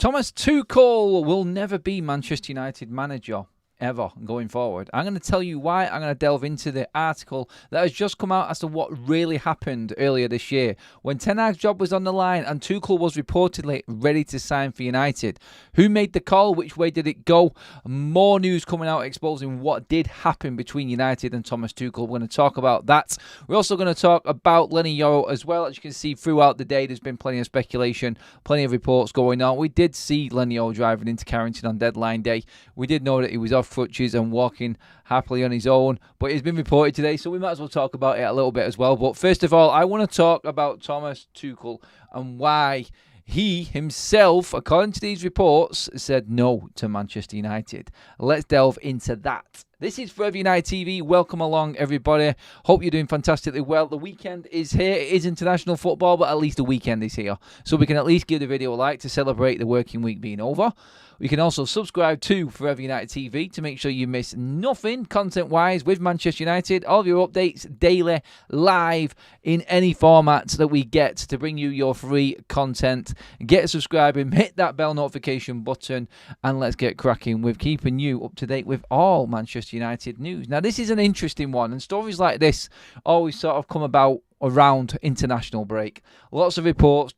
Thomas Tuchel will never be Manchester United manager ever going forward. I'm going to tell you why. I'm going to delve into the article that has just come out as to what really happened earlier this year when Ten Hag's job was on the line and Tuchel was reportedly ready to sign for United. Who made the call? Which way did it go? More news coming out exposing what did happen between United and Thomas Tuchel. We're going to talk about that. We're also going to talk about Leny Yoro as well. As you can see throughout the day, there's been plenty of speculation, plenty of reports going on. We did see Leny Yoro driving into Carrington on deadline day. We did know that he was off crutches and walking happily on his own, but it's been reported today, so we might as well talk about it a little bit as well. But first of all, I want to talk about Thomas Tuchel and why he himself, according to these reports, said no to Manchester United. Let's delve into that. This is Forever United TV. Welcome along, everybody. Hope you're doing fantastically well. The weekend is here. It is international football, but at least the weekend is here. So we can at least give the video a like to celebrate the working week being over. You can also subscribe to Forever United TV to make sure you miss nothing content-wise with Manchester United. All of your updates daily, live, in any format that we get to bring you your free content. Get subscribing, hit that bell notification button, and let's get cracking with keeping you up to date with all Manchester United news. Now, this is an interesting one, and stories like this always sort of come about around international break. Lots of reports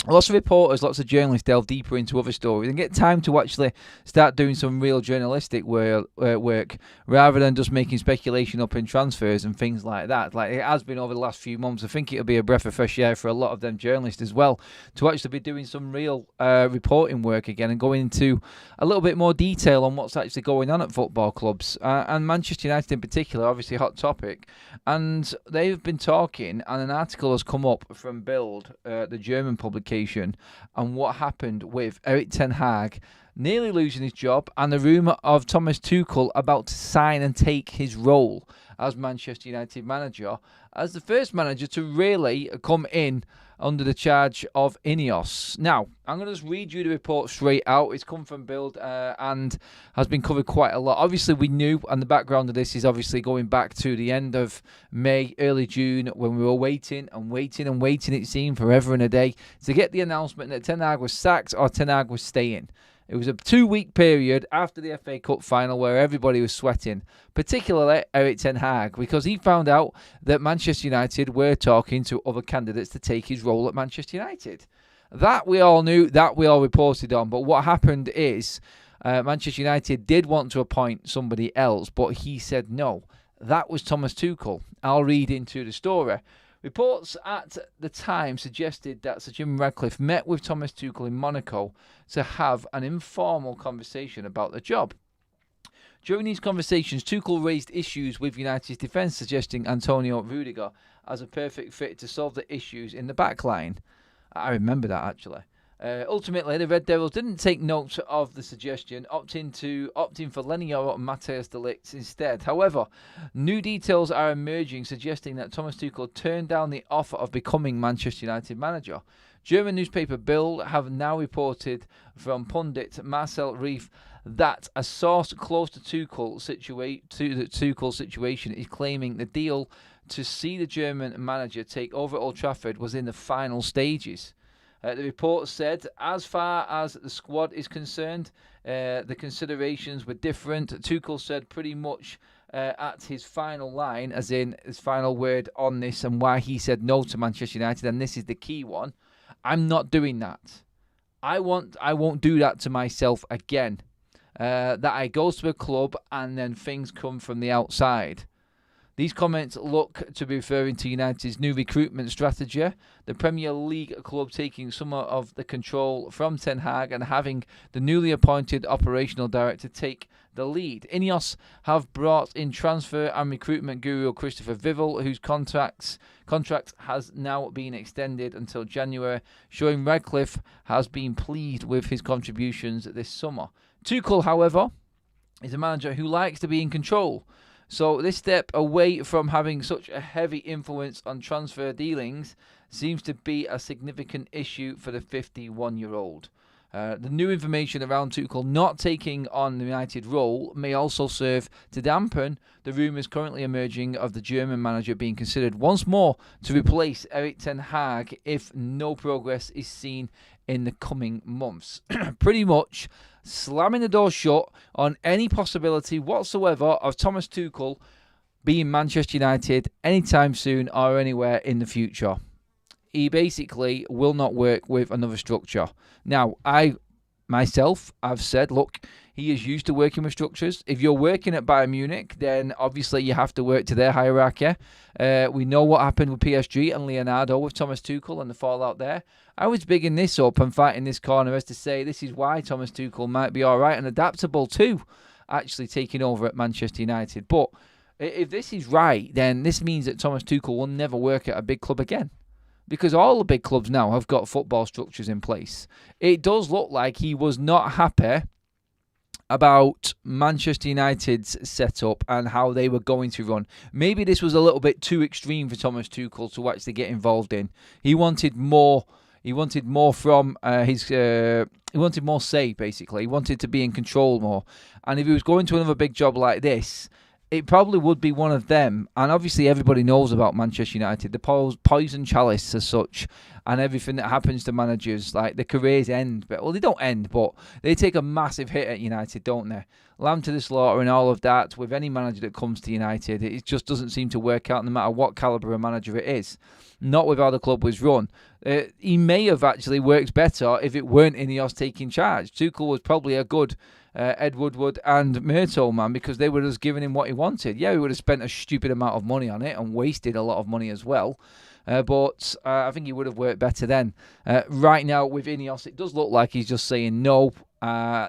Lots of reporters, lots of journalists delve deeper into other stories and get time to actually start doing some real journalistic work rather than just making speculation up in transfers and things like that. Like it has been over the last few months. I think it'll be a breath of fresh air for a lot of them journalists as well to actually be doing some real reporting work again and going into a little bit more detail on what's actually going on at football clubs. And Manchester United in particular, obviously a hot topic. And they've been talking, and an article has come up from Bild, the German publication, and what happened with Erik ten Hag nearly losing his job and the rumour of Thomas Tuchel about to sign and take his role as Manchester United manager as the first manager to really come in under the charge of Ineos. Now, I'm going to just read you the report straight out. It's come from Bild and has been covered quite a lot. Obviously, we knew, and the background of this is obviously going back to the end of May, early June, when we were waiting, it seemed forever and a day, to get the announcement that Ten Hag was sacked or Ten Hag was staying. It was a 2-week period after the FA Cup final where everybody was sweating, particularly Erik ten Hag, because he found out that Manchester United were talking to other candidates to take his role at Manchester United. That we all knew, that we all reported on, but what happened is Manchester United did want to appoint somebody else, but he said no. That was Thomas Tuchel. I'll read into the story. Reports at the time suggested that Sir Jim Ratcliffe met with Thomas Tuchel in Monaco to have an informal conversation about the job. During these conversations, Tuchel raised issues with United's defence, suggesting Antonio Rudiger as a perfect fit to solve the issues in the back line. I remember that, actually. Ultimately, the Red Devils didn't take note of the suggestion, opting for Leny Yoro and Matthijs de Ligt instead. However, new details are emerging suggesting that Thomas Tuchel turned down the offer of becoming Manchester United manager. German newspaper Bild have now reported from pundit Marcel Reif that a source close to the Tuchel situation is claiming the deal to see the German manager take over Old Trafford was in the final stages. The report said, as far as the squad is concerned, the considerations were different. Tuchel said pretty much at his final line, as in his final word on this and why he said no to Manchester United, and this is the key one, I'm not doing that. I won't do that to myself again. That I go to a club and then things come from the outside. These comments look to be referring to United's new recruitment strategy, the Premier League club taking some of the control from Ten Hag and having the newly appointed operational director take the lead. Ineos have brought in transfer and recruitment guru Christopher Vival, whose contract has now been extended until January, showing Radcliffe has been pleased with his contributions this summer. Tuchel, however, is a manager who likes to be in control. So this step away from having such a heavy influence on transfer dealings seems to be a significant issue for the 51-year-old. The new information around Tuchel not taking on the United role may also serve to dampen the rumours currently emerging of the German manager being considered once more to replace Erik ten Hag if no progress is seen in the coming months. Pretty much slamming the door shut on any possibility whatsoever of Thomas Tuchel being Manchester United anytime soon or anywhere in the future. He basically will not work with another structure. Now, I've said, look, he is used to working with structures. If you're working at Bayern Munich, then obviously you have to work to their hierarchy. We know what happened with PSG and Leonardo with Thomas Tuchel and the fallout there. I was bigging this up and fighting this corner as to say this is why Thomas Tuchel might be all right and adaptable to actually taking over at Manchester United. But if this is right, then this means that Thomas Tuchel will never work at a big club again. Because all the big clubs now have got football structures in place. It does look like he was not happy about Manchester United's setup and how they were going to run. Maybe this was a little bit too extreme for Thomas Tuchel to actually get involved in. He wanted more. He wanted more from he wanted more say, basically. He wanted to be in control more. And if he was going to another big job like this, it probably would be one of them. And obviously everybody knows about Manchester United, the poison chalice as such, and everything that happens to managers, like the careers end. Well, they don't end, but they take a massive hit at United, don't they? Lamb to the slaughter and all of that with any manager that comes to United. It just doesn't seem to work out no matter what calibre of manager it is. Not with how the club was run. He may have actually worked better if it weren't Ineos taking charge. Tuchel was probably a good Ed Woodward and Murto man, because they would have given him what he wanted. Yeah, he would have spent a stupid amount of money on it and wasted a lot of money as well. But I think he would have worked better then. Right now with Ineos, it does look like he's just saying no.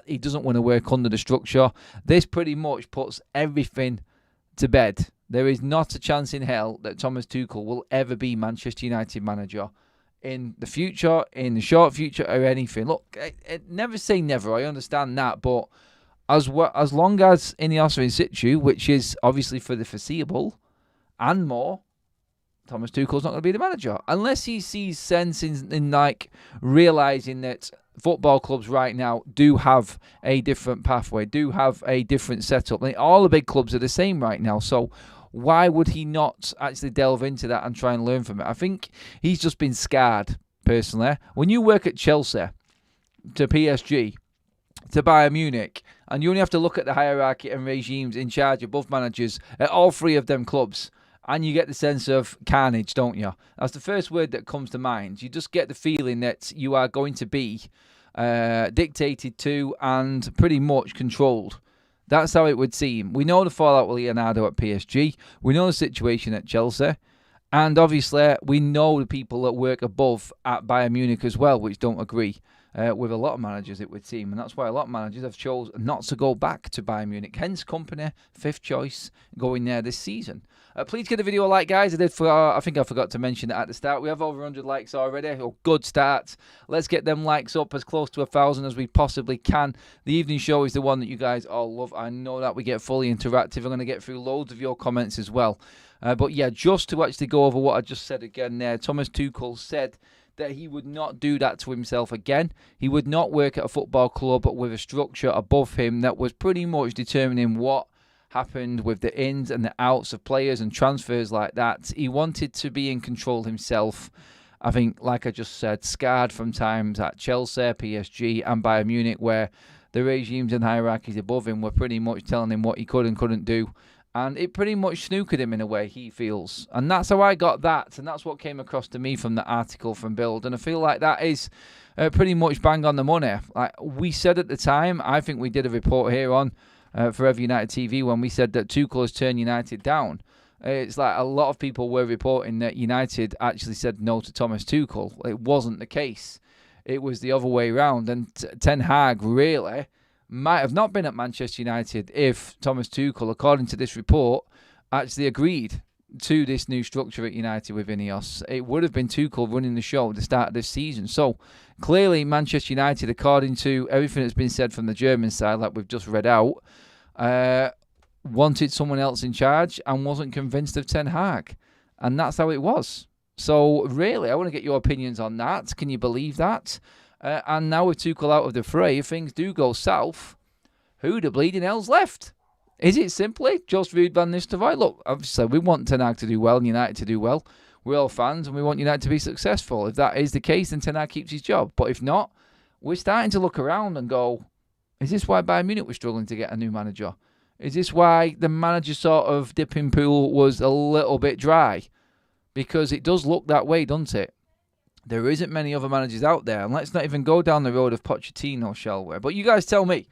He doesn't want to work under the structure. This pretty much puts everything to bed. There is not a chance in hell that Thomas Tuchel will ever be Manchester United manager in the future, in the short future, or anything. Look, never say never. I understand that, but as long as Ineos are in situ, which is obviously for the foreseeable and more, Thomas Tuchel's not going to be the manager unless he sees sense in like realizing that football clubs right now do have a different pathway, do have a different setup. Like, all the big clubs are the same right now, so why would he not actually delve into that and try and learn from it? I think he's just been scarred, personally. When you work at Chelsea, to PSG, to Bayern Munich, and you only have to look at the hierarchy and regimes in charge above managers at all three of them clubs, and you get the sense of carnage, don't you? That's the first word that comes to mind. You just get the feeling that you are going to be dictated to and pretty much controlled. That's how it would seem. We know the fallout with Leonardo at PSG. We know the situation at Chelsea. And obviously, we know the people that work above at Bayern Munich as well, which don't agree with a lot of managers, it would seem. And that's why a lot of managers have chosen not to go back to Bayern Munich. Hence, company, fifth choice, going there this season. Please give the video a like, guys. I think I forgot to mention that at the start. We have over 100 likes already. A good start. Let's get them likes up as close to 1,000 as we possibly can. The evening show is the one that you guys all love. I know that we get fully interactive. I'm going to get through loads of your comments as well. But yeah, just to actually go over what I just said again there, Thomas Tuchel said that he would not do that to himself again. He would not work at a football club with a structure above him that was pretty much determining what happened with the ins and the outs of players and transfers like that. He wanted to be in control himself. I think, like I just said, scarred from times at Chelsea, PSG and Bayern Munich, where the regimes and hierarchies above him were pretty much telling him what he could and couldn't do. And it pretty much snookered him in a way, he feels. And that's how I got that. And that's what came across to me from the article from Build. And I feel like that is pretty much bang on the money. Like we said at the time, I think we did a report here on Forever United TV when we said that Tuchel has turned United down. It's like a lot of people were reporting that United actually said no to Thomas Tuchel. It wasn't the case. It was the other way around. And Ten Hag really might have not been at Manchester United if Thomas Tuchel, according to this report, actually agreed to this new structure at United with Ineos. It would have been Tuchel running the show at the start of this season. So clearly Manchester United, according to everything that's been said from the German side, like we've just read out, wanted someone else in charge and wasn't convinced of Ten Hag. And that's how it was. So really, I want to get your opinions on that. Can you believe that? And now with Tuchel out of the fray, if things do go south, who the bleeding hell's left? Is it simply just Ruud van Nistelrooy? Look, obviously, we want Ten Hag to do well and United to do well. We're all fans and we want United to be successful. If that is the case, then Ten Hag keeps his job. But if not, we're starting to look around and go, is this why Bayern Munich was struggling to get a new manager? Is this why the manager sort of dipping pool was a little bit dry? Because it does look that way, doesn't it? There isn't many other managers out there. And let's not even go down the road of Pochettino, shall we? But you guys tell me.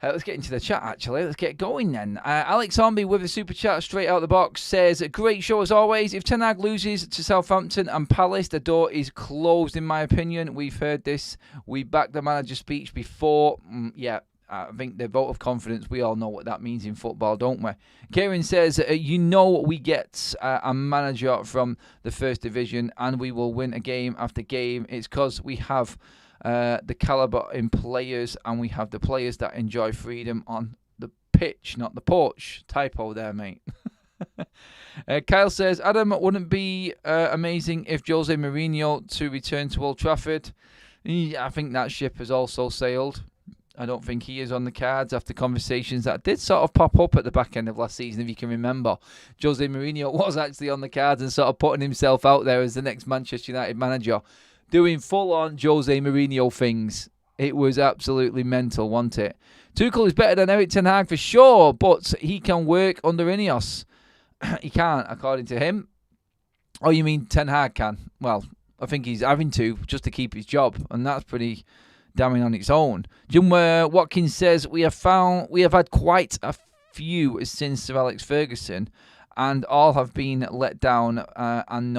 Let's get into the chat, actually. Let's get going then. Alex Hornby with a super chat straight out the box says, great show as always. If Ten Hag loses to Southampton and Palace, the door is closed, in my opinion. We've heard this. We backed the manager's speech before. I think the vote of confidence, we all know what that means in football, don't we? Kieran says, we get a manager from the first division and we will win a game after game. It's because we have the calibre in players and we have the players that enjoy freedom on the pitch, not the porch. Typo there, mate. Kyle says, Adam, wouldn't it be amazing if Jose Mourinho to return to Old Trafford? I think that ship has also sailed. I don't think he is on the cards after conversations that did sort of pop up at the back end of last season, if you can remember. Jose Mourinho was actually on the cards and sort of putting himself out there as the next Manchester United manager, doing full-on Jose Mourinho things. It was absolutely mental, wasn't it? Tuchel is better than Erik Ten Hag for sure, but he can work under Ineos. He can't, according to him. Oh, you mean Ten Hag can? Well, I think he's having to, just to keep his job, and that's pretty damning on its own. Jim Watkins says, we have had quite a few since Sir Alex Ferguson, and all have been let down and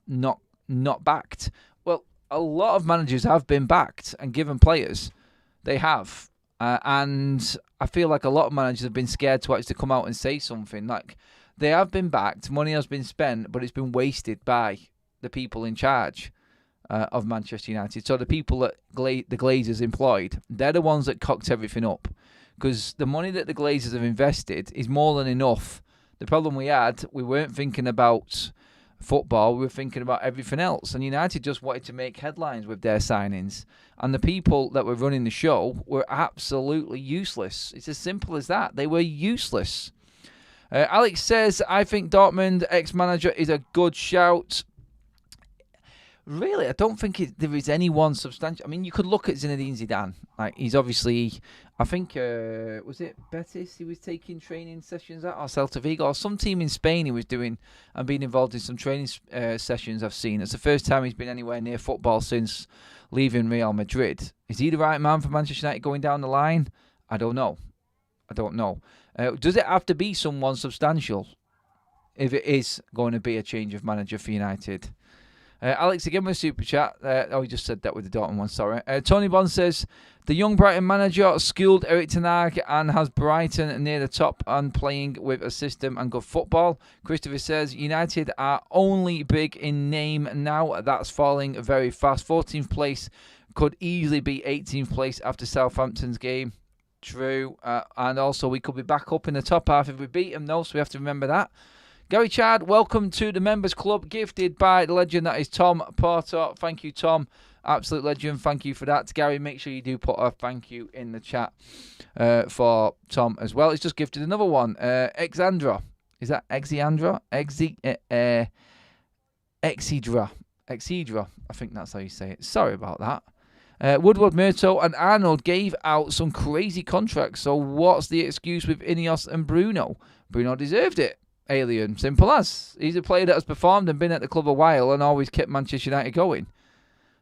not backed. Well, a lot of managers have been backed and given players. They have. And I feel like a lot of managers have been scared to actually come out and say something. Like, they have been backed, money has been spent, but it's been wasted by the people in charge of Manchester United. So the people that the Glazers employed, they're the ones that cocked everything up. Because the money that the Glazers have invested is more than enough. The problem we weren't thinking about football, we were thinking about everything else. And United just wanted to make headlines with their signings. And the people that were running the show were absolutely useless. It's as simple as that. They were useless. Alex says, I think Dortmund ex-manager is a good shout. Really, I don't think there is anyone substantial. I mean, you could look at Zinedine Zidane. Like, he's obviously, I think, was it Betis he was taking training sessions at, or Celta Vigo, or some team in Spain he was doing and being involved in some training sessions I've seen. It's the first time he's been anywhere near football since leaving Real Madrid. Is he the right man for Manchester United going down the line? I don't know. Does it have to be someone substantial if it is going to be a change of manager for United? Alex again with a super chat. He just said that with the Dortmund one, sorry. Tony Bond says, the young Brighton manager schooled Erik Ten Hag and has Brighton near the top and playing with a system and good football. Christopher says, United are only big in name now. That's falling very fast. 14th place could easily be 18th place after Southampton's game. True. And also we could be back up in the top half if we beat them, though, so we have to remember that. Gary Chad, welcome to the Members Club, gifted by the legend that is Tom Porter. Thank you, Tom. Absolute legend. Thank you for that. Gary, make sure you do put a thank you in the chat for Tom as well. He's just gifted another one. Exandra. Is that Exandra? Exidra. I think that's how you say it. Sorry about that. Woodward, Murto and Arnold gave out some crazy contracts. So what's the excuse with Ineos and Bruno? Bruno deserved it. Alien, simple as. He's a player that has performed and been at the club a while and always kept Manchester United going.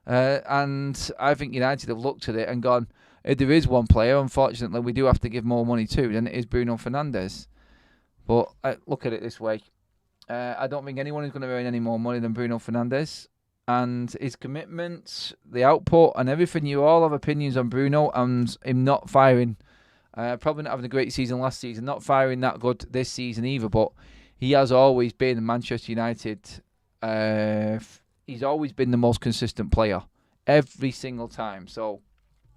And I think United have looked at it and gone, if there is one player, unfortunately, we do have to give more money to, then it is Bruno Fernandes. But look at it this way. I don't think anyone is going to earn any more money than Bruno Fernandes. And his commitment, the output, and everything, you all have opinions on Bruno and him not firing. Probably not having a great season last season, not firing that good this season either, but he has always been Manchester United. He's always been the most consistent player every single time. So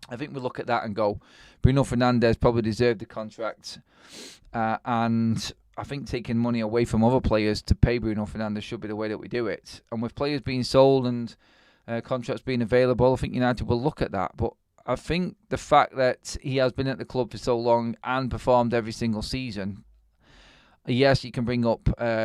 I think we look at that and go, Bruno Fernandes probably deserved the contract. And I think taking money away from other players to pay Bruno Fernandes should be the way that we do it. And with players being sold and contracts being available, I think United will look at that. But I think the fact that he has been at the club for so long and performed every single season, yes, you can bring up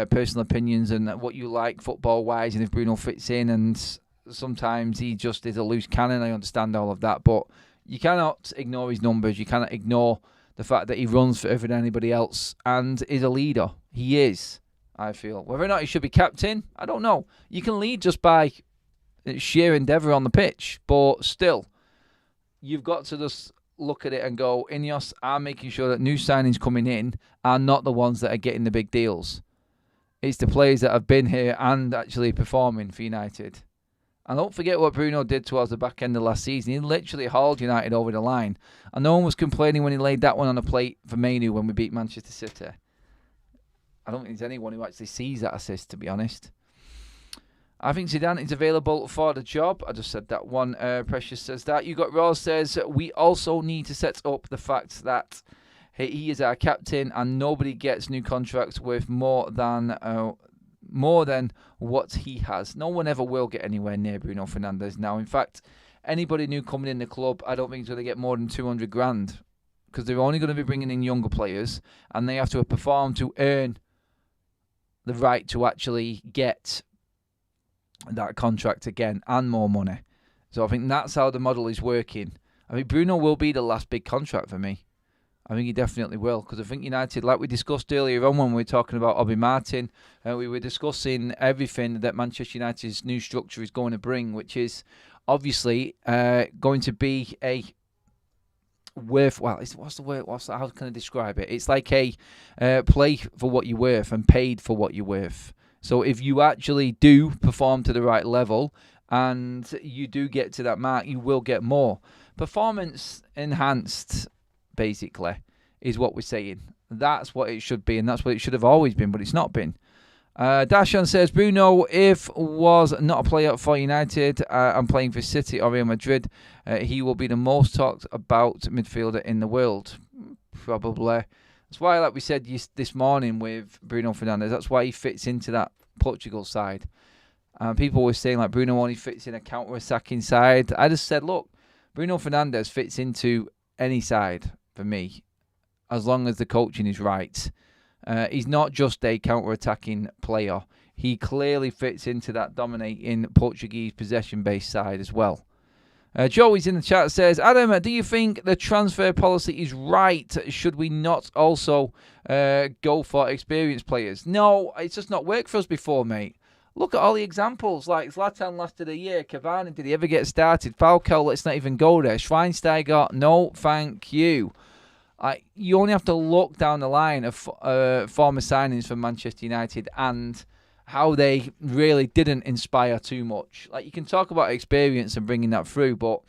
personal opinions and what you like football-wise and if Bruno fits in and sometimes he just is a loose cannon. I understand all of that, but you cannot ignore his numbers. You cannot ignore the fact that he runs further than anybody else and is a leader. He is, I feel. Whether or not he should be captain, I don't know. You can lead just by sheer endeavour on the pitch, but still, you've got to just look at it and go, Ineos are making sure that new signings coming in are not the ones that are getting the big deals. It's the players that have been here and actually performing for United. And don't forget what Bruno did towards the back end of last season. He literally hauled United over the line. And no one was complaining when he laid that one on a plate for Manu when we beat Manchester City. I don't think there's anyone who actually sees that assist, to be honest. I think Zidane is available for the job. I just said that one. Precious says that. You got Rose says, we also need to set up the fact that he is our captain and nobody gets new contracts worth more than what he has. No one ever will get anywhere near Bruno Fernandes now. In fact, anybody new coming in the club, I don't think is going to get more than 200 grand because they're only going to be bringing in younger players and they have to perform to earn the right to actually get that contract again and more money. So I think that's how the model is working. I think Bruno will be the last big contract for me. I think he definitely will, because I think United, like we discussed earlier on when we were talking about Obi Martin, we were discussing everything that Manchester United's new structure is going to bring, which is obviously going to be a worthwhile. What's the word? How can I describe it? It's like a play for what you're worth and paid for what you're worth. So if you actually do perform to the right level and you do get to that mark, you will get more. Performance enhanced, basically, is what we're saying. That's what it should be, and that's what it should have always been, but it's not been. Dashan says, Bruno, if was not a player for United and playing for City or Real Madrid, he will be the most talked about midfielder in the world. Probably. That's why, like we said this morning with Bruno Fernandes, that's why he fits into that Portugal side. People were saying like Bruno only fits in a counter-attacking side. I just said, look, Bruno Fernandes fits into any side for me, as long as the coaching is right. He's not just a counter-attacking player. He clearly fits into that dominating Portuguese possession-based side as well. Joey's in the chat says, Adam, do you think the transfer policy is right? Should we not also go for experienced players? No, it's just not worked for us before, mate. Look at all the examples. Like Zlatan lasted a year. Cavani, did he ever get started? Falcao, let's not even go there. Schweinsteiger, no, thank you. You only have to look down the line of former signings for Manchester United and how they really didn't inspire too much. Like, you can talk about experience and bringing that through, but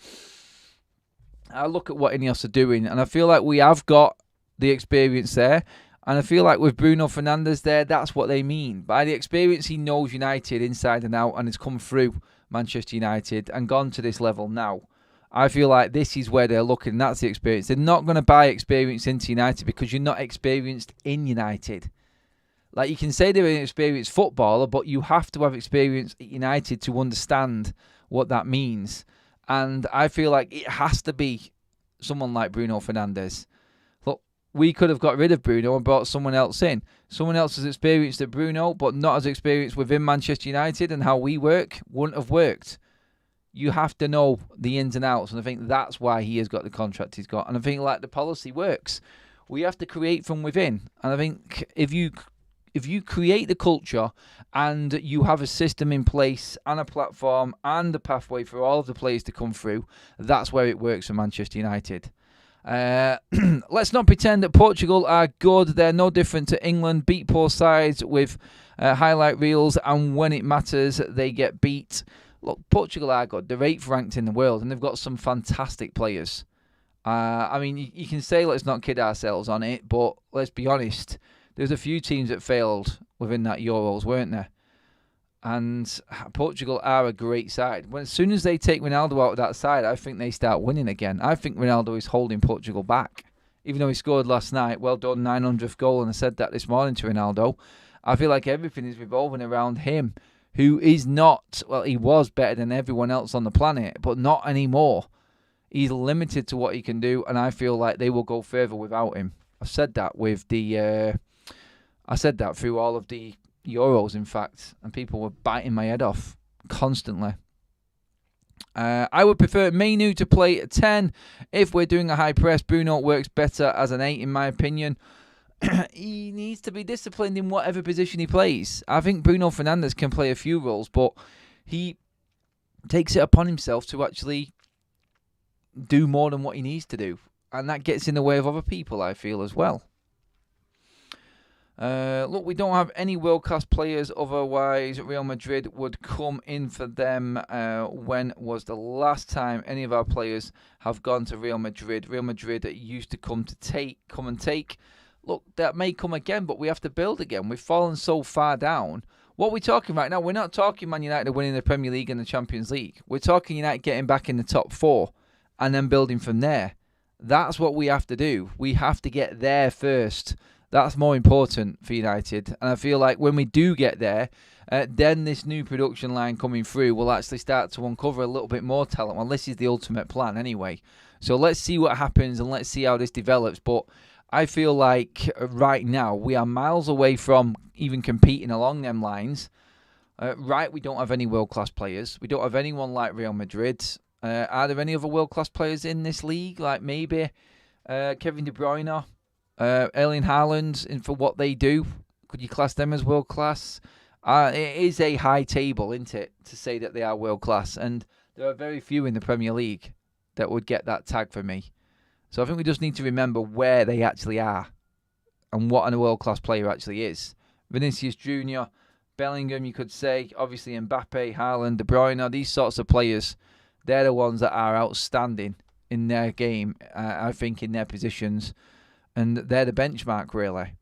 I look at what Ineos are doing, and I feel like we have got the experience there, and I feel like with Bruno Fernandes there, that's what they mean. By the experience, he knows United inside and out, and has come through Manchester United and gone to this level now. I feel like this is where they're looking, and that's the experience. They're not going to buy experience into United because you're not experienced in United. Like, you can say they're an experienced footballer, but you have to have experience at United to understand what that means. And I feel like it has to be someone like Bruno Fernandes. Look, we could have got rid of Bruno and brought someone else in. Someone else as experienced as Bruno, but not as experienced within Manchester United and how we work, wouldn't have worked. You have to know the ins and outs, and I think that's why he has got the contract he's got. And I think, like, the policy works. We have to create from within. And I think if you create the culture and you have a system in place and a platform and a pathway for all of the players to come through, that's where it works for Manchester United. Let's not pretend that Portugal are good. They're no different to England. Beat poor sides with highlight reels, and when it matters, they get beat. Look, Portugal are good. They're 8th ranked in the world, and they've got some fantastic players. I mean, you can say let's not kid ourselves on it, but let's be honest. There's a few teams that failed within that Euros, weren't there? And Portugal are a great side. As soon as they take Ronaldo out of that side, I think they start winning again. I think Ronaldo is holding Portugal back. Even though he scored last night, well done, 900th goal, and I said that this morning to Ronaldo. I feel like everything is revolving around him, who is not, well, he was better than everyone else on the planet, but not anymore. He's limited to what he can do, and I feel like they will go further without him. I've said that with the... I said that through all of the Euros, in fact, and people were biting my head off constantly. I would prefer Mainu to play at 10. If we're doing a high press, Bruno works better as an 8 in my opinion. He needs to be disciplined in whatever position he plays. I think Bruno Fernandes can play a few roles, but he takes it upon himself to actually do more than what he needs to do. And that gets in the way of other people, I feel, as well. Look, we don't have any world-class players, otherwise Real Madrid would come in for them. When was the last time any of our players have gone to Real Madrid? Real Madrid used to come and take. Look, that may come again, but we have to build again. We've fallen so far down. What we're talking right now, we're not talking Man United winning the Premier League and the Champions League. We're talking United getting back in the top 4 and then building from there. That's what we have to do. We have to get there first. That's more important for United. And I feel like when we do get there, then this new production line coming through will actually start to uncover a little bit more talent. Well, this is the ultimate plan anyway. So let's see what happens and let's see how this develops. But I feel like right now we are miles away from even competing along them lines. We don't have any world-class players. We don't have anyone like Real Madrid. Are there any other world-class players in this league? Like maybe Kevin De Bruyne, Erling Haaland, and for what they do, could you class them as world-class? It is a high table, isn't it, to say that they are world-class. And there are very few in the Premier League that would get that tag for me. So I think we just need to remember where they actually are and what a world-class player actually is. Vinicius Jr., Bellingham, you could say, obviously Mbappe, Haaland, De Bruyne, these sorts of players, they're the ones that are outstanding in their game, I think, in their positions. And they're the benchmark, really.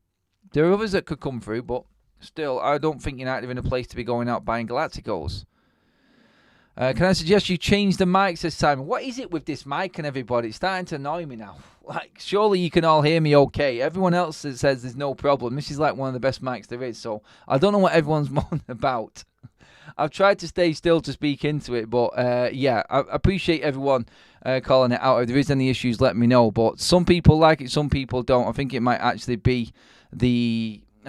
There are others that could come through, but still, I don't think United are in a place to be going out buying Galacticos. Can I suggest you change the mic, says Simon. What is it with this mic and everybody? It's starting to annoy me now. Like, surely you can all hear me okay. Everyone else says there's no problem. This is like one of the best mics there is, so I don't know what everyone's moaning about. I've tried to stay still to speak into it, but yeah, I appreciate everyone calling it out. If there is any issues, let me know. But some people like it, some people don't. I think it might actually be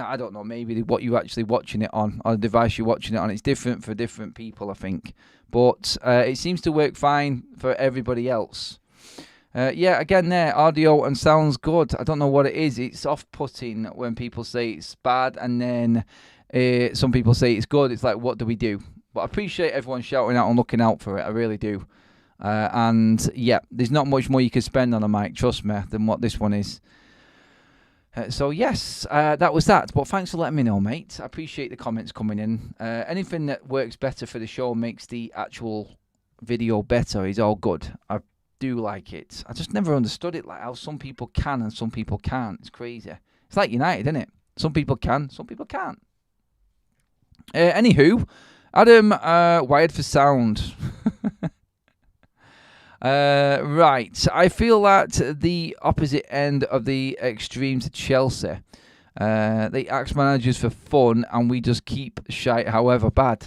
I don't know, maybe what you're actually watching it on, or the device you're watching it on. It's different for different people, I think. But it seems to work fine for everybody else. Yeah, again there, audio and sounds good. I don't know what it is. It's off-putting when people say it's bad, and then some people say it's good. It's like, what do we do? But I appreciate everyone shouting out and looking out for it. I really do. And yeah, there's not much more you can spend on a mic, trust me, than what this one is. So yes, that was that. But thanks for letting me know, mate. I appreciate the comments coming in. Anything that works better for the show, makes the actual video better, is all good. I do like it. I just never understood it, like how some people can and some people can't. It's crazy. It's like United, isn't it? Some people can, some people can't. Anywho, Adam, wired for sound. Right, I feel that the opposite end of the extreme to Chelsea. They ask managers for fun and we just keep shite however bad.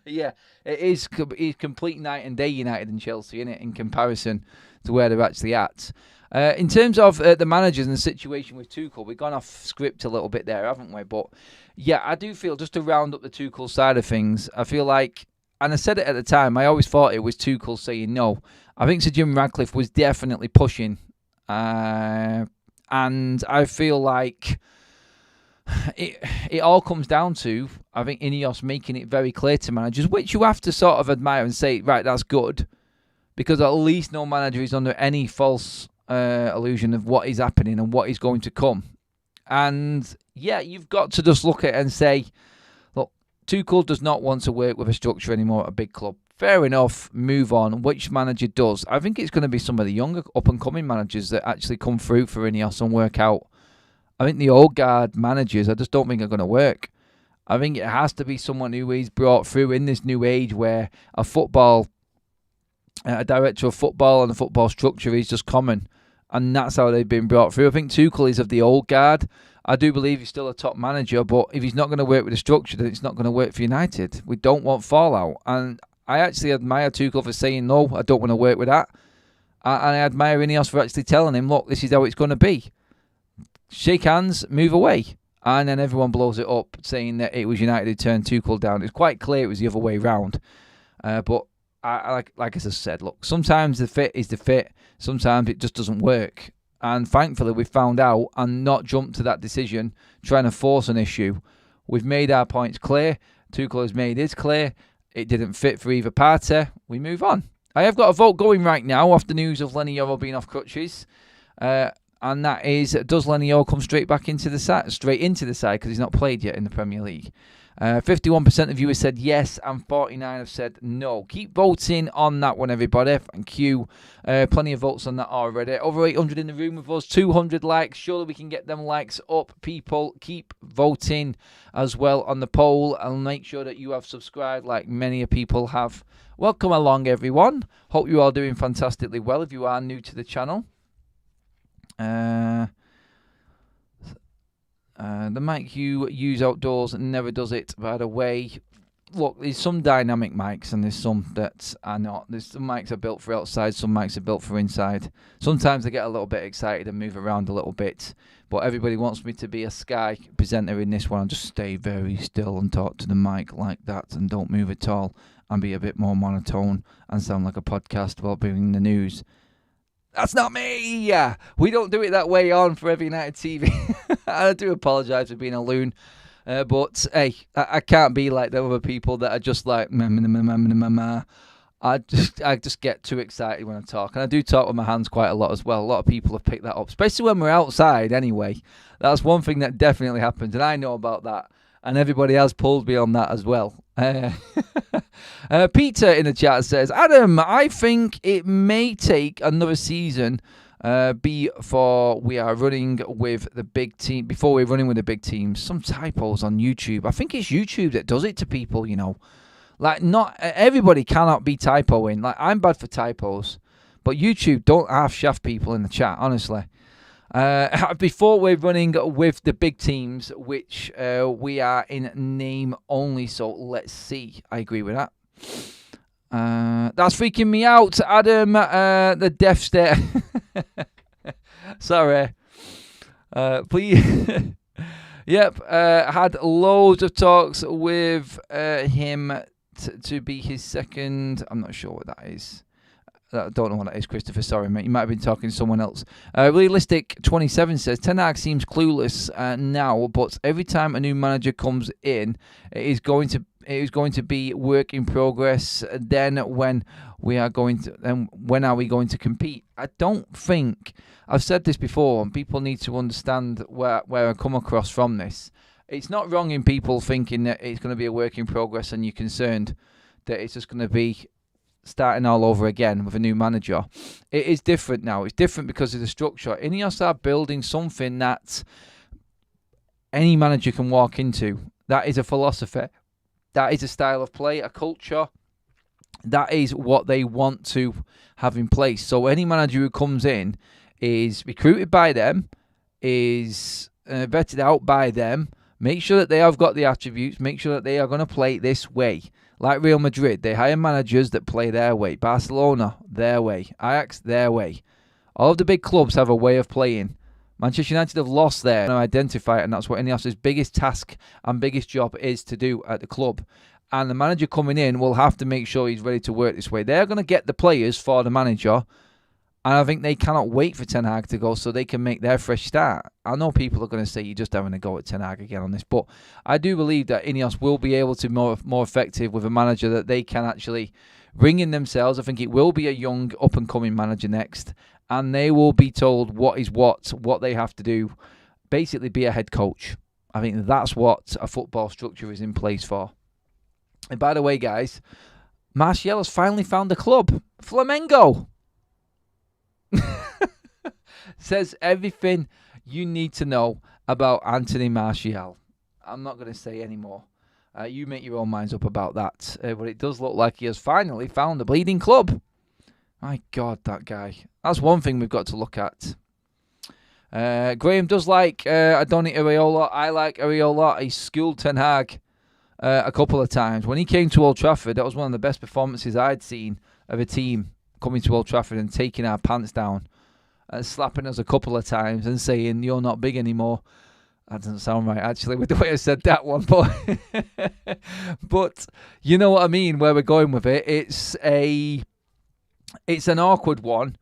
Yeah, it's complete night and day United and Chelsea, isn't it, in comparison to where they're actually at. In terms of the managers and the situation with Tuchel, we've gone off script a little bit there, haven't we? But yeah, I do feel, just to round up the Tuchel side of things, I feel like, and I said it at the time, I always thought it was Tuchel saying no. I think Sir Jim Ratcliffe was definitely pushing. And I feel like it all comes down to, I think, Ineos making it very clear to managers, which you have to sort of admire and say, right, that's good. Because at least no manager is under any false illusion of what is happening and what is going to come. And yeah, you've got to just look at it and say, look, Tuchel does not want to work with a structure anymore at a big club. Fair enough, move on. Which manager does? I think it's going to be some of the younger up-and-coming managers that actually come through for Ineos and work out. I think the old guard managers, I just don't think are going to work. I think it has to be someone who is brought through in this new age where a director of football and the football structure is just common. And that's how they've been brought through. I think Tuchel is of the old guard. I do believe he's still a top manager, but if he's not going to work with the structure, then it's not going to work for United. We don't want fallout. And I actually admire Tuchel for saying, no, I don't want to work with that. And I admire Ineos for actually telling him, look, this is how it's going to be. Shake hands, move away. And then everyone blows it up, saying that it was United who turned Tuchel down. It's quite clear it was the other way round. But like I just said, look, sometimes the fit is the fit, sometimes it just doesn't work. And thankfully, we've found out and not jumped to that decision, trying to force an issue. We've made our points clear. Tuchel has made his clear. It didn't fit for either party. We move on. I have got a vote going right now off the news of Leny Yoro being off crutches. And that is, does Leny Yoro come straight into the side because he's not played yet in the Premier League? 51% of viewers said yes and 49% have said no. Keep voting on that one, everybody. Thank you. Plenty of votes on that already. Over 800 in the room with us, 200 likes. Surely we can get them likes up. People, keep voting as well on the poll and make sure that you have subscribed like many people have. Welcome along, everyone. Hope you are doing fantastically well if you are new to the channel. The mic you use outdoors never does it, by the way. Look, there's some dynamic mics and there's some that are not. There's some mics are built for outside, some mics are built for inside. Sometimes I get a little bit excited and move around a little bit, but everybody wants me to be a Sky presenter in this one. I'll just stay very still and talk to the mic like that and don't move at all and be a bit more monotone and sound like a podcast while bringing the news. That's not me! We don't do it that way on Forever United TV. I do apologise for being a loon. But, hey, I can't be like the other people that are just like... I just get too excited when I talk. And I do talk with my hands quite a lot as well. A lot of people have picked that up, especially when we're outside anyway. That's one thing that definitely happens, and I know about that. And everybody has pulled me on that as well. Peter in the chat says, Adam, I think it may take another season before we are running with the big team. Before we're running with the big teams, some typos on YouTube. I think it's YouTube that does it to people, you know. Like, not everybody cannot be typoing. Like, I'm bad for typos, but YouTube don't half shaft people in the chat, honestly. Before we're running with the big teams, which we are in name only, so let's see. I agree with that. That's freaking me out, Adam. The death stare. Sorry. Please. Yep. Had loads of talks with him to be his second. I'm not sure what that is. I don't know what that is, Christopher. Sorry, mate. You might have been talking to someone else. Realistic 27 says, Ten Hag seems clueless now, but every time a new manager comes in, it is going to be work in progress. Then when are we going to compete? I don't think, I've said this before, and people need to understand where I come across from this. It's not wrong in people thinking that it's going to be a work in progress and you're concerned that it's just going to be starting all over again with a new manager. It is different now. It's different because of the structure. Ineos are building something that any manager can walk into. That is a philosophy. That is a style of play, a culture. That is what they want to have in place. So any manager who comes in is recruited by them, is vetted out by them, make sure that they have got the attributes, make sure that they are going to play this way. Like Real Madrid, they hire managers that play their way. Barcelona, their way. Ajax, their way. All of the big clubs have a way of playing. Manchester United have lost there and identify it, and that's what Ineos' biggest task and biggest job is to do at the club. And the manager coming in will have to make sure he's ready to work this way. They're going to get the players for the manager, and I think they cannot wait for Ten Hag to go so they can make their fresh start. I know people are going to say you're just having a go at Ten Hag again on this, but I do believe that Ineos will be able to be more effective with a manager that they can actually bring in themselves. I think it will be a young, up-and-coming manager next, and they will be told what is what they have to do, basically be a head coach. I think that's what a football structure is in place for. And by the way, guys, Martial has finally found a club. Flamengo. Says everything you need to know about Anthony Martial. I'm not going to say any more. You make your own minds up about that. But it does look like he has finally found a bleeding club. My God, that guy. That's one thing we've got to look at. Graham does like Adoni Areola. I like Areola. He schooled Ten Hag a couple of times. When he came to Old Trafford, that was one of the best performances I'd seen of a team coming to Old Trafford and taking our pants down and slapping us a couple of times and saying, you're not big anymore. That doesn't sound right, actually, with the way I said that one. But, but you know what I mean, where we're going with it. It's an awkward one,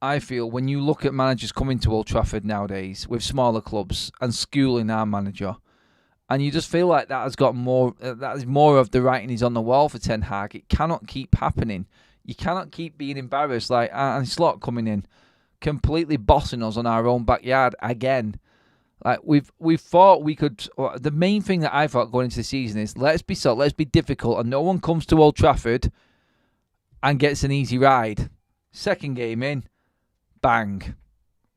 I feel, when you look at managers coming to Old Trafford nowadays with smaller clubs and schooling our manager. And you just feel like that is more of the writing is on the wall for Ten Hag. It cannot keep happening. You cannot keep being embarrassed like Arne Slot coming in, completely bossing us on our own backyard again. Like we've thought we could. The main thing that I thought going into the season is let's be difficult, and no one comes to Old Trafford and gets an easy ride. Second game in, bang,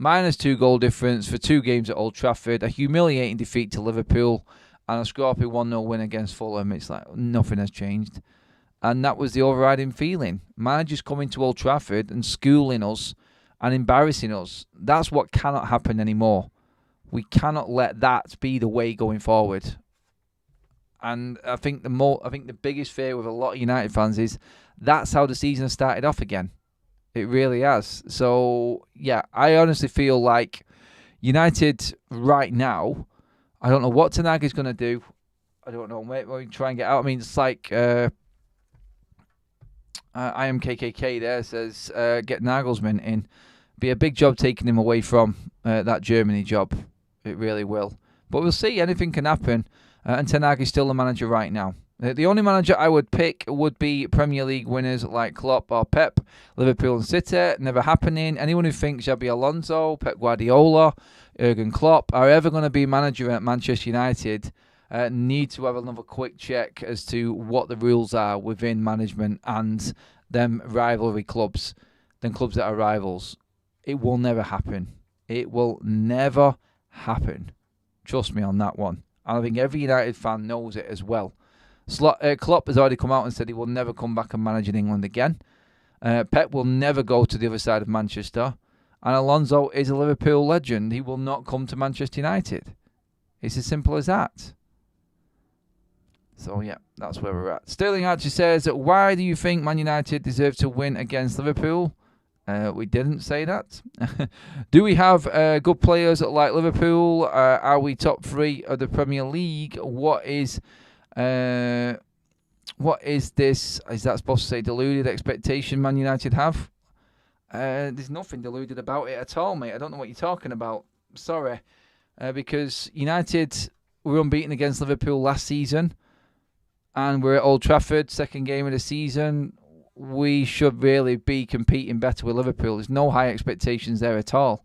-2 goal difference for 2 games at Old Trafford, a humiliating defeat to Liverpool, and a scrappy 1-0 win against Fulham. It's like nothing has changed, and that was the overriding feeling. Managers coming to Old Trafford and schooling us and embarrassing us. That's what cannot happen anymore. We cannot let that be the way going forward. And I think the biggest fear with a lot of United fans is that's how the season has started off again. It really has. So, yeah, I honestly feel like United right now, I don't know what Ten Hag is going to do. I don't know. Maybe we can try and get out. I mean, it's like I am KKK there says get Nagelsmann in. Be a big job taking him away from that Germany job. It really will. But we'll see. Anything can happen. And Ten Hag is still the manager right now. The only manager I would pick would be Premier League winners like Klopp or Pep, Liverpool and City. Never happening. Anyone who thinks Xabi Alonso, Pep Guardiola, Jurgen Klopp are ever going to be manager at Manchester United need to have another quick check as to what the rules are within management and them rivalry clubs, them clubs that are rivals. It will never happen. It will never happen. Trust me on that one. And I think every United fan knows it as well. Klopp has already come out and said he will never come back and manage in England again. Pep will never go to the other side of Manchester. And Alonso is a Liverpool legend. He will not come to Manchester United. It's as simple as that. So, yeah, that's where we're at. Sterling Archie says, why do you think Man United deserve to win against Liverpool? We didn't say that. Do we have good players like Liverpool? Are we top 3 of the Premier League? What is this? Is that supposed to say deluded expectation Man United have? There's nothing deluded about it at all, mate. I don't know what you're talking about. Sorry. Because United were unbeaten against Liverpool last season. And we're at Old Trafford, second game of the season. We should really be competing better with Liverpool. There's no high expectations there at all.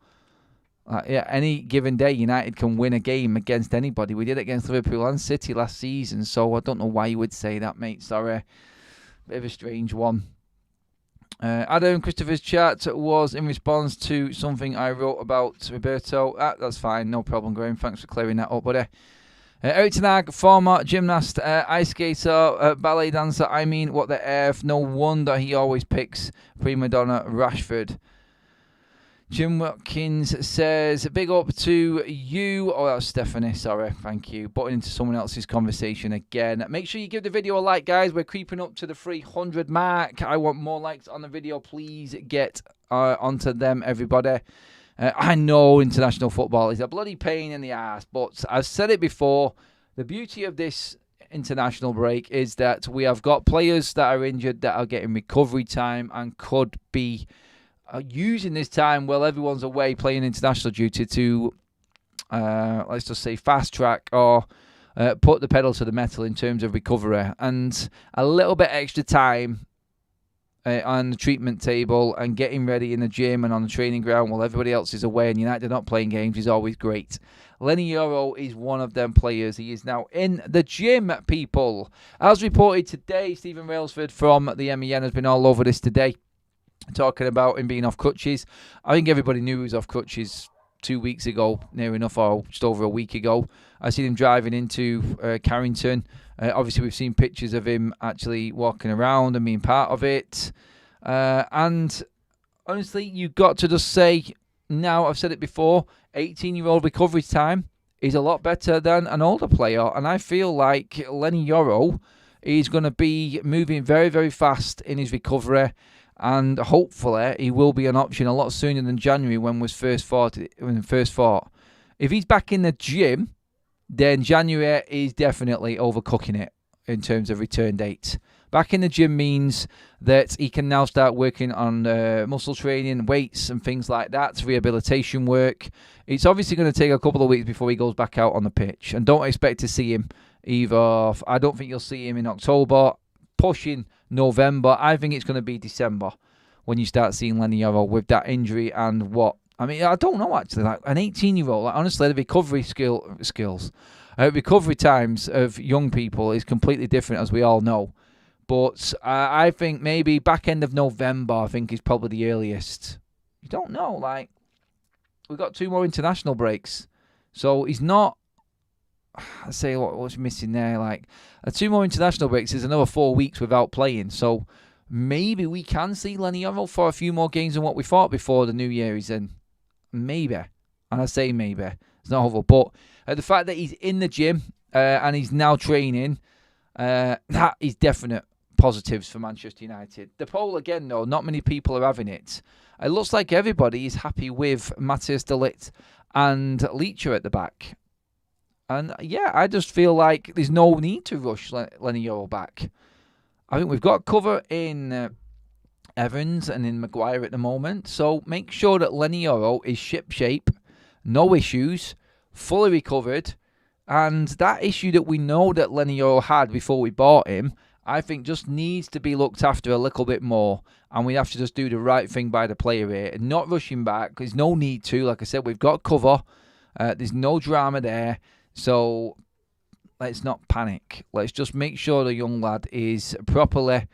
Any given day, United can win a game against anybody. We did it against Liverpool and City last season, so I don't know why you would say that, mate. Sorry. Bit of a strange one. Adam Christopher's chat was in response to something I wrote about Roberto. That's fine. No problem, Graham. Thanks for clearing that up, buddy. Eric Ten Hag, former gymnast, ice skater, ballet dancer. I mean, what the earth. No wonder he always picks prima donna Rashford. Jim Watkins says, big up to you. Oh, that was Stephanie. Sorry, thank you. Butting into someone else's conversation again. Make sure you give the video a like, guys. We're creeping up to the 300 mark. I want more likes on the video. Please get onto them, everybody. I know international football is a bloody pain in the ass, but I've said it before. The beauty of this international break is that we have got players that are injured that are getting recovery time and could be using this time while everyone's away playing international duty to, let's just say, fast track or put the pedal to the metal in terms of recovery and a little bit extra time on the treatment table and getting ready in the gym and on the training ground while everybody else is away and United are not playing games is always great. Leny Yoro is one of them players. He is now in the gym, people. As reported today, Stephen Railsford from the MEN has been all over this today, talking about him being off crutches. I think everybody knew he was off crutches 2 weeks ago, near enough, or just over a week ago. I seen him driving into Carrington. Obviously, we've seen pictures of him actually walking around and being part of it. And honestly, you've got to just say, now, I've said it before, 18-year-old recovery time is a lot better than an older player. And I feel like Leny Yoro is going to be moving very, very fast in his recovery. And hopefully, he will be an option a lot sooner than January when first thought If he's back in the gym, then January is definitely overcooking it in terms of return dates. Back in the gym means that he can now start working on muscle training, weights and things like that, rehabilitation work. It's obviously going to take a couple of weeks before he goes back out on the pitch. And don't expect to see him either. I don't think you'll see him in October, pushing November. I think it's going to be December when you start seeing Leny Yoro with that injury and what. I mean, I don't know actually. Like an 18-year-old, like, honestly, the recovery recovery times of young people is completely different, as we all know. But I think maybe back end of November, I think, is probably the earliest. You don't know. Like, we've got 2 more international breaks. So he's not, I say what's missing there. Like, 2 more international breaks is another 4 weeks without playing. So maybe we can see Leny Yoro for a few more games than what we thought before the new year is in. Maybe. And I say maybe. It's not hopeful. But the fact that he's in the gym and he's now training, that is definite positives for Manchester United. The poll, again, though, not many people are having it. It looks like everybody is happy with Matthias de Ligt and Leacher at the back. And, yeah, I just feel like there's no need to rush Leny Yoro back. I think we've got cover in Evans and in Maguire at the moment. So make sure that Leny Yoro is ship-shape, no issues, fully recovered. And that issue that we know that Leny Yoro had before we bought him, I think just needs to be looked after a little bit more. And we have to just do the right thing by the player here and not rush him back. There's no need to. Like I said, we've got cover. There's no drama there. So let's not panic. Let's just make sure the young lad is properly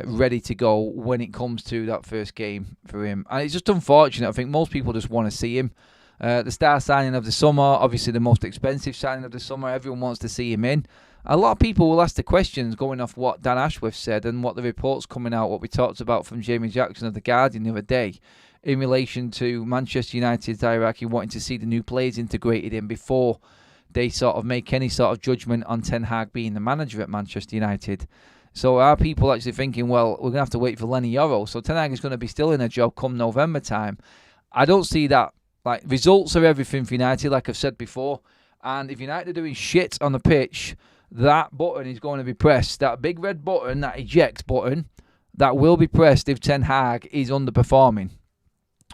ready to go when it comes to that first game for him. And it's just unfortunate. I think most people just want to see him. The star signing of the summer, obviously the most expensive signing of the summer. Everyone wants to see him in. A lot of people will ask the questions going off what Dan Ashworth said and what the reports coming out, what we talked about from Jamie Jackson of The Guardian the other day in relation to Manchester United's hierarchy wanting to see the new players integrated in before they sort of make any sort of judgment on Ten Hag being the manager at Manchester United. So are people actually thinking, well, we're going to have to wait for Leny Yoro, so Ten Hag is going to be still in a job come November time? I don't see that. Like, results are everything for United, like I've said before. And if United are doing shit on the pitch, that button is going to be pressed. That big red button, that eject button, that will be pressed if Ten Hag is underperforming.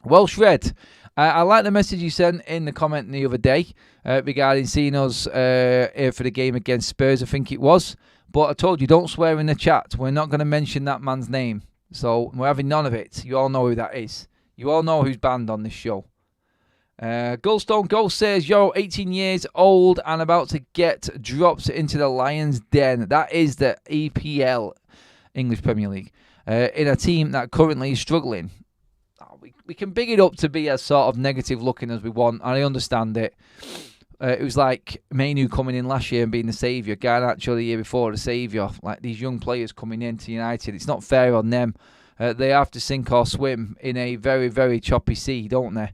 Welsh Red, I like the message you sent in the comment the other day regarding seeing us here for the game against Spurs, I think it was. But I told you, don't swear in the chat. We're not going to mention that man's name. So we're having none of it. You all know who that is. You all know who's banned on this show. Goldstone Ghost says, Yoro, 18 years old and about to get dropped into the Lions' den. That is the EPL, English Premier League, in a team that currently is struggling. We can big it up to be as sort of negative looking as we want, and I understand it. It was like Mainu coming in last year and being the saviour. Garnacho the year before, the saviour. Like these young players coming into United. It's not fair on them. They have to sink or swim in a very, very choppy sea, don't they?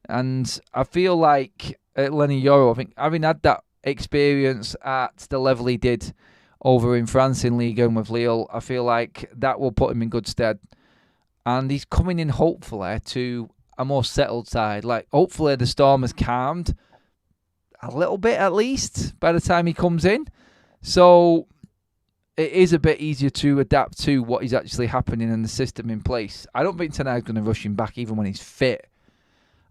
And I feel like Leny Yoro, I think having had that experience at the level he did over in France in Ligue 1 with Lille, I feel like that will put him in good stead. And he's coming in hopefully to a more settled side. Like hopefully the storm has calmed a little bit at least by the time he comes in. So it is a bit easier to adapt to what is actually happening and the system in place. I don't think Ten Hag's going to rush him back even when he's fit.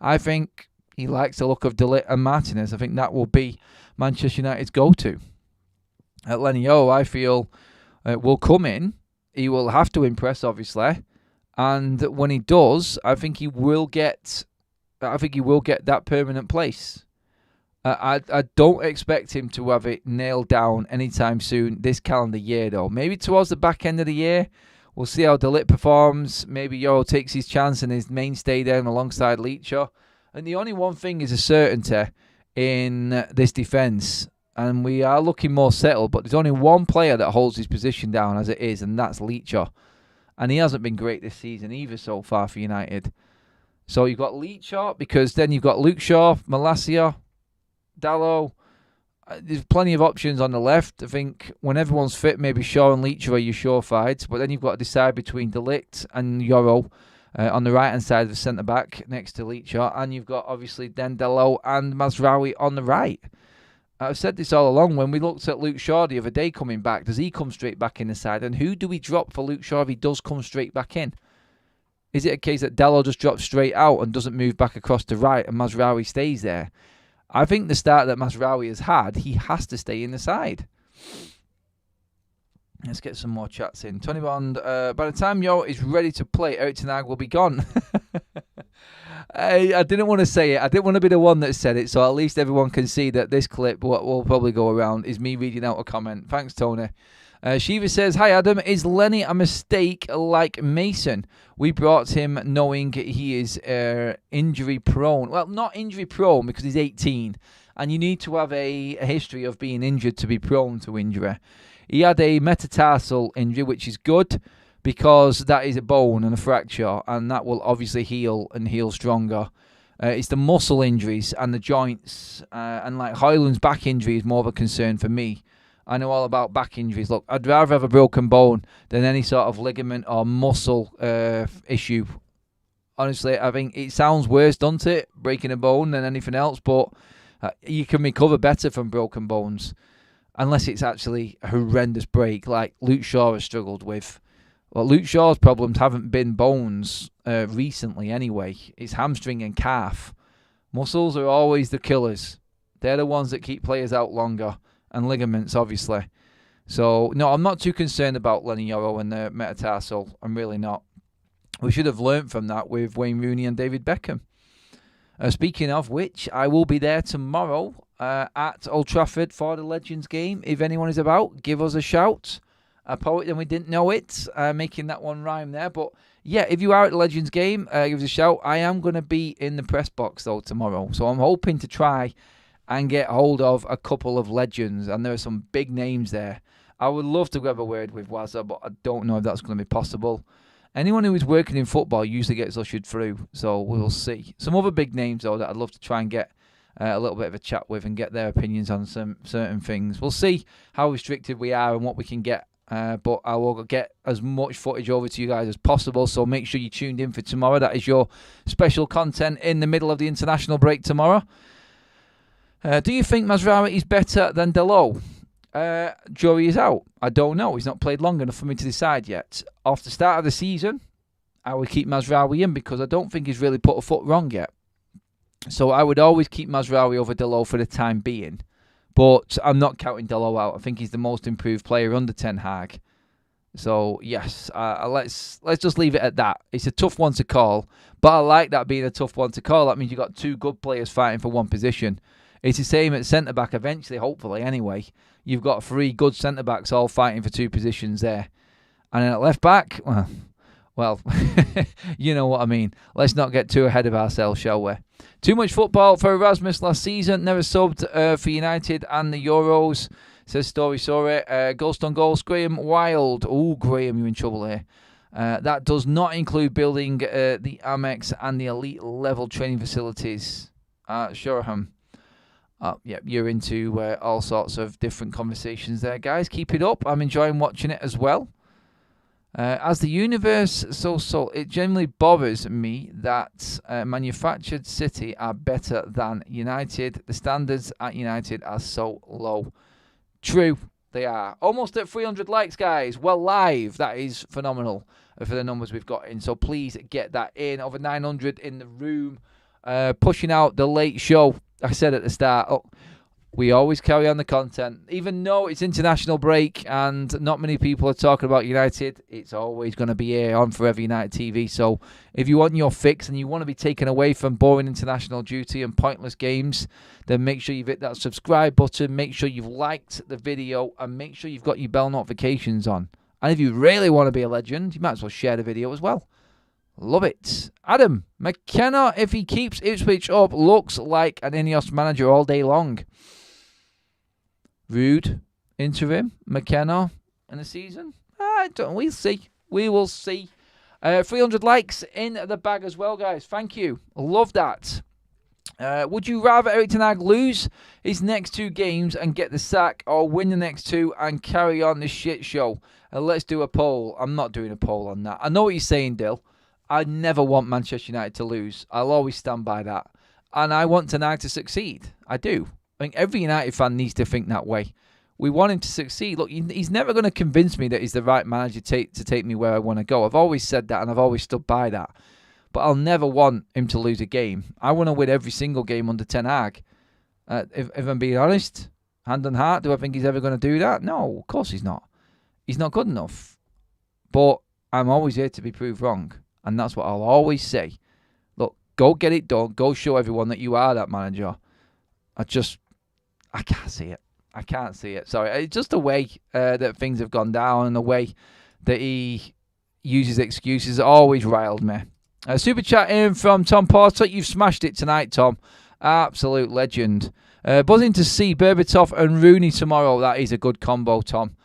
I think he likes the look of De Ligt and Martinez. I think that will be Manchester United's go-to. At Leny Yoro, I feel will come in. He will have to impress, obviously. And when he does, I think he will get that permanent place. I don't expect him to have it nailed down anytime soon this calendar year, though. Maybe towards the back end of the year. We'll see how De Ligt performs. Maybe Yoro takes his chance and his mainstay down alongside Leacher. And the only one thing is a certainty in this defence. And we are looking more settled. But there's only one player that holds his position down as it is. And that's Leacher. And he hasn't been great this season either so far for United. So you've got Leacher. Because then you've got Luke Shaw, Malacia, Dalot. There's plenty of options on the left. I think when everyone's fit, maybe Shaw and Leacher are your surefires. But then you've got to decide between De Ligt and Yoro. on the right-hand side of the centre-back next to Leachart. And you've got, obviously, Dendelo and Mazraoui on the right. I've said this all along. When we looked at Luke Shaw the other day coming back, does he come straight back in the side? And who do we drop for Luke Shaw if he does come straight back in? Is it a case that Dello just drops straight out and doesn't move back across to right and Mazraoui stays there? I think the start that Mazraoui has had, he has to stay in the side. Let's get some more chats in. Tony Bond, by the time Yoro is ready to play, Erik ten Hag will be gone. I didn't want to say it. I didn't want to be the one that said it, so at least everyone can see that this clip, what will probably go around, is me reading out a comment. Thanks, Tony. Shiva says, hi Adam, is Leny a mistake like Mason? We brought him knowing he is injury prone. Well, not injury prone because he's 18 and you need to have a history of being injured to be prone to injury. He had a metatarsal injury, which is good because that is a bone and a fracture and that will obviously heal and heal stronger. It's the muscle injuries and the joints and like Højlund's back injury is more of a concern for me. I know all about back injuries. Look, I'd rather have a broken bone than any sort of ligament or muscle issue. Honestly, I think it sounds worse, doesn't it? Breaking a bone than anything else, but you can recover better from broken bones. Unless it's actually a horrendous break like Luke Shaw has struggled with. Well, Luke Shaw's problems haven't been bones recently anyway. It's hamstring and calf. Muscles are always the killers. They're the ones that keep players out longer. And ligaments, obviously. So, no, I'm not too concerned about Leny Yoro and the metatarsal. I'm really not. We should have learnt from that with Wayne Rooney and David Beckham. Speaking of which, I will be there tomorrow at Old Trafford for the Legends game. If anyone is about, give us a shout. A poet, and we didn't know it. Making that one rhyme there. But, yeah, if you are at the Legends game, give us a shout. I am going to be in the press box, though, tomorrow. So I'm hoping to try and get hold of a couple of legends, and there are some big names there. I would love to have a word with Wazza, but I don't know if that's going to be possible. Anyone who is working in football usually gets ushered through, so we'll see. Some other big names, though, that I'd love to try and get a little bit of a chat with and get their opinions on some certain things. We'll see how restricted we are and what we can get, but I will get as much footage over to you guys as possible, so make sure you tuned in for tomorrow. That is your special content in the middle of the international break tomorrow. Do you think Mazraoui is better than Dello? Jury is out. I don't know. He's not played long enough for me to decide yet. Off the start of the season, I would keep Mazraoui in because I don't think he's really put a foot wrong yet. So I would always keep Mazraoui over Dello for the time being. But I'm not counting Dello out. I think he's the most improved player under Ten Hag. So, yes, let's just leave it at that. It's a tough one to call. But I like that being a tough one to call. That means you've got two good players fighting for one position. It's the same at centre-back eventually, hopefully, anyway. You've got three good centre-backs all fighting for two positions there. And then at left-back, well, you know what I mean. Let's not get too ahead of ourselves, shall we? Too much football for Erasmus last season. Never subbed for United and the Euros, says Story Sorry. Ghost on goals, Graham Wild. Oh, Graham, you're in trouble here. That does not include building the Amex and the elite level training facilities. Shoreham. Yeah, you're into all sorts of different conversations there, guys. Keep it up. I'm enjoying watching it as well. As the universe so, it generally bothers me that manufactured City are better than United. The standards at United are so low. True, they are. Almost at 300 likes, guys. Well, live. That is phenomenal for the numbers we've got in. So please get that in. Over 900 in the room. Pushing out the late show. I said at the start, we always carry on the content. Even though it's international break and not many people are talking about United, it's always going to be here on Forever United TV. So if you want your fix and you want to be taken away from boring international duty and pointless games, then make sure you've hit that subscribe button. Make sure you've liked the video and make sure you've got your bell notifications on. And if you really want to be a legend, you might as well share the video as well. Love it. Adam, McKenna, if he keeps Ipswich up, looks like an Ineos manager all day long. Rude interim, McKenna in the season? We'll see. We will see. 300 likes in the bag as well, guys. Thank you. Love that. Would you rather Erik ten Hag lose his next two games and get the sack or win the next two and carry on the shit show? Let's do a poll. I'm not doing a poll on that. I know what you're saying, Dill. I never want Manchester United to lose. I'll always stand by that. And I want Ten Hag to succeed. I do. I think every United fan needs to think that way. We want him to succeed. Look, he's never going to convince me that he's the right manager to take me where I want to go. I've always said that, and I've always stood by that. But I'll never want him to lose a game. I want to win every single game under Ten Hag. If I'm being honest, hand on heart, do I think he's ever going to do that? No, of course he's not. He's not good enough. But I'm always here to be proved wrong. And that's what I'll always say. Look, go get it done. Go show everyone that you are that manager. I can't see it. I can't see it. Sorry. It's just the way that things have gone down and the way that he uses excuses always riled me. Super chat in from Tom Porter. You've smashed it tonight, Tom. Absolute legend. Buzzing to see Berbatov and Rooney tomorrow. That is a good combo, Tom.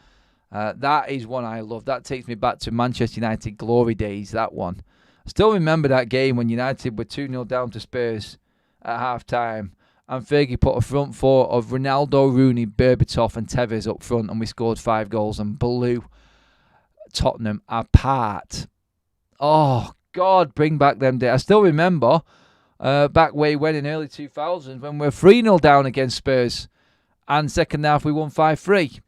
That is one I love. That takes me back to Manchester United glory days, that one. I still remember that game when United were 2-0 down to Spurs at half-time. And Fergie put a front four of Ronaldo, Rooney, Berbatov and Tevez up front. And we scored 5 goals and blew Tottenham apart. Oh, God, bring back them days. I still remember back way when in early 2000s when we were 3-0 down against Spurs. And second half we won 5-3.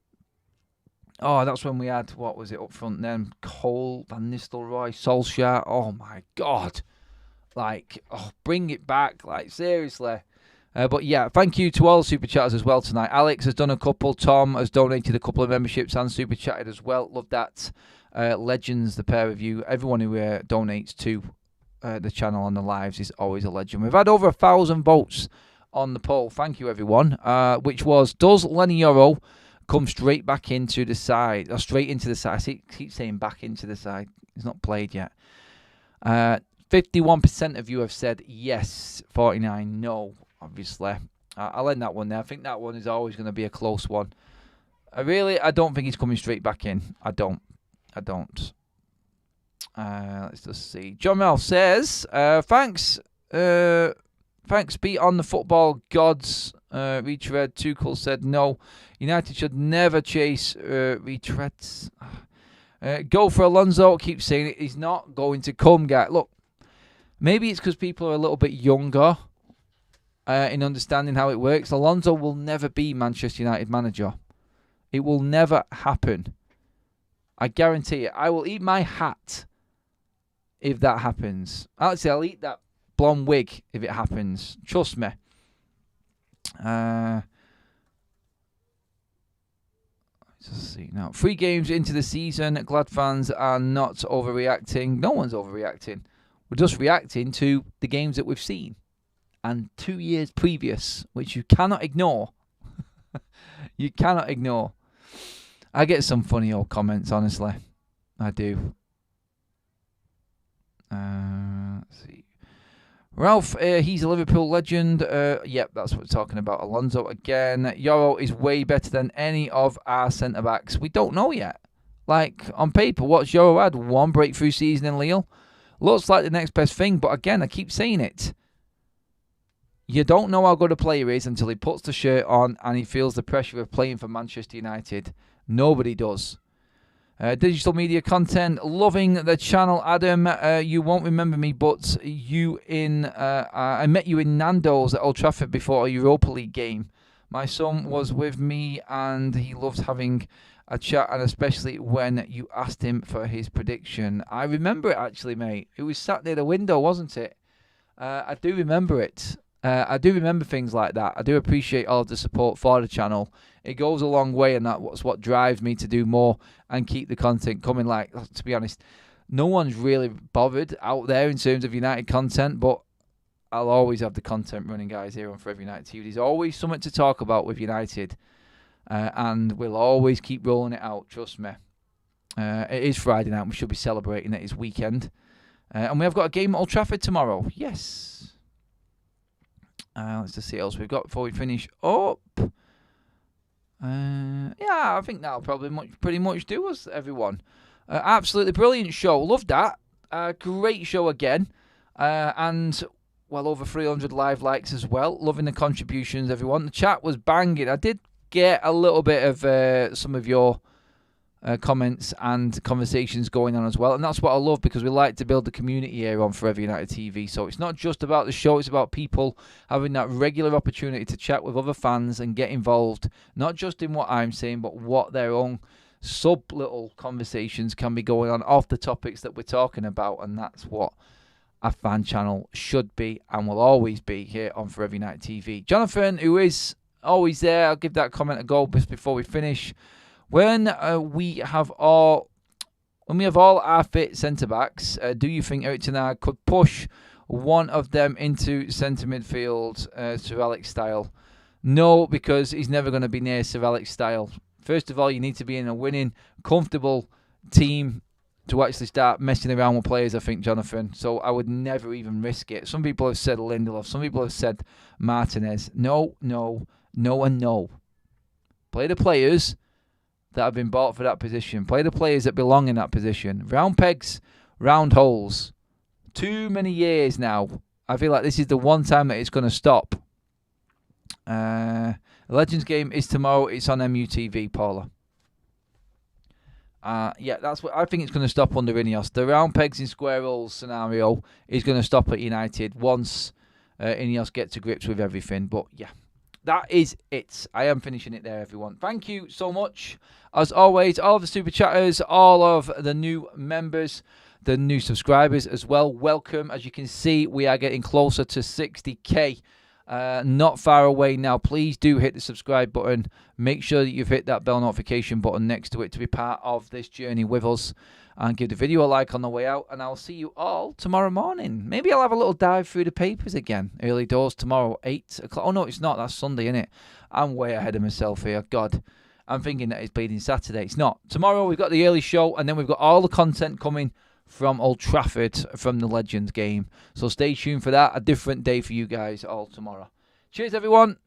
Oh, that's when we had, what was it up front then? Cole, Van Nistelrooy, Solskjaer. Oh, my God. Like, bring it back. Like, seriously. But yeah, thank you to all the super chatters as well tonight. Alex has done a couple. Tom has donated a couple of memberships and super chatted as well. Love that. Legends, the pair of you. Everyone who donates to the channel on the lives is always a legend. We've had over 1,000 votes on the poll. Thank you, everyone. Which was, does Leny Yoro come straight back into the side? Or straight into the side. I keep saying back into the side. He's not played yet. 51% of you have said yes. 49 no. Obviously, I'll end that one there. I think that one is always going to be a close one. I don't think he's coming straight back in. I don't. Let's just see. John Mel says, thanks, be on the football gods. Retread. Tuchel said no. United should never chase retreads. Go for Alonso. Keep saying it. He's not going to come, guy. Look, maybe it's because people are a little bit younger. In understanding how it works. Alonso will never be Manchester United manager. It will never happen. I guarantee it. I will eat my hat if that happens. Actually, I'll eat that blonde wig if it happens. Trust me. Let's see now. 3 games into the season. Glad fans are not overreacting. No one's overreacting. We're just reacting to the games that we've seen. And 2 years previous, which you cannot ignore. You cannot ignore. I get some funny old comments, honestly. I do. Let's see. Ralph, he's a Liverpool legend. Yep, that's what we're talking about. Alonso again. Yoro is way better than any of our centre-backs. We don't know yet. Like, on paper, what's Yoro had? 1 breakthrough season in Lille. Looks like the next best thing, but again, I keep saying it. You don't know how good a player is until he puts the shirt on and he feels the pressure of playing for Manchester United. Nobody does. Digital media content, loving the channel, Adam. You won't remember me, but I met you in Nando's at Old Trafford before a Europa League game. My son was with me and he loved having a chat, and especially when you asked him for his prediction. I remember it actually, mate. It was sat near the window, wasn't it? I do remember it. I do remember things like that. I do appreciate all of the support for the channel. It goes a long way, and that's what drives me to do more and keep the content coming. Like, to be honest, no one's really bothered out there in terms of United content, but I'll always have the content running, guys, here on Forever United TV. There's always something to talk about with United, and we'll always keep rolling it out, trust me. It is Friday night, and we should be celebrating it. It's weekend. And we have got a game at Old Trafford tomorrow. Yes. Let's just see what else we've got before we finish up. Yeah, I think that'll probably pretty much do us, everyone. Absolutely brilliant show. Loved that. Great show again. And well over 300 live likes as well. Loving the contributions, everyone. The chat was banging. I did get a little bit of some of your comments and conversations going on as well, and that's what I love, because we like to build the community here on Forever United TV. So it's not just about the show, it's about people having that regular opportunity to chat with other fans and get involved, not just in what I'm saying, but what their own sub little conversations can be going on off the topics that we're talking about. And that's what a fan channel should be and will always be here on Forever United TV. Jonathan, who is always there, I'll give that comment a go just before we finish. When we have all our fit centre-backs, do you think Eric Ten Hag could push one of them into centre midfield, Sir Alex style? No, because he's never going to be near Sir Alex style. First of all, you need to be in a winning, comfortable team to actually start messing around with players, I think, Jonathan. So I would never even risk it. Some people have said Lindelof. Some people have said Martinez. No, and no. Play the players that have been bought for that position. Play the players that belong in that position. Round pegs, round holes. Too many years now. I feel like this is the one time that it's going to stop. The Legends game is tomorrow. It's on MUTV, Paula. Yeah, that's what I think. It's going to stop under Ineos. The round pegs in square holes scenario is going to stop at United once Ineos get to grips with everything. But yeah, that is it. I am finishing it there, everyone. Thank you so much. As always, all of the super chatters, all of the new members, the new subscribers as well. Welcome. As you can see, we are getting closer to 60k. Not far away now. Please do hit the subscribe button. Make sure that you've hit that bell notification button next to it to be part of this journey with us. And give the video a like on the way out. And I'll see you all tomorrow morning. Maybe I'll have a little dive through the papers again. Early doors tomorrow, 8 o'clock. Oh, no, it's not. That's Sunday, isn't it? I'm way ahead of myself here. God, I'm thinking that it's bleeding Saturday. It's not. Tomorrow we've got the early show. And then we've got all the content coming from Old Trafford from the Legends game. So stay tuned for that. A different day for you guys all tomorrow. Cheers, everyone.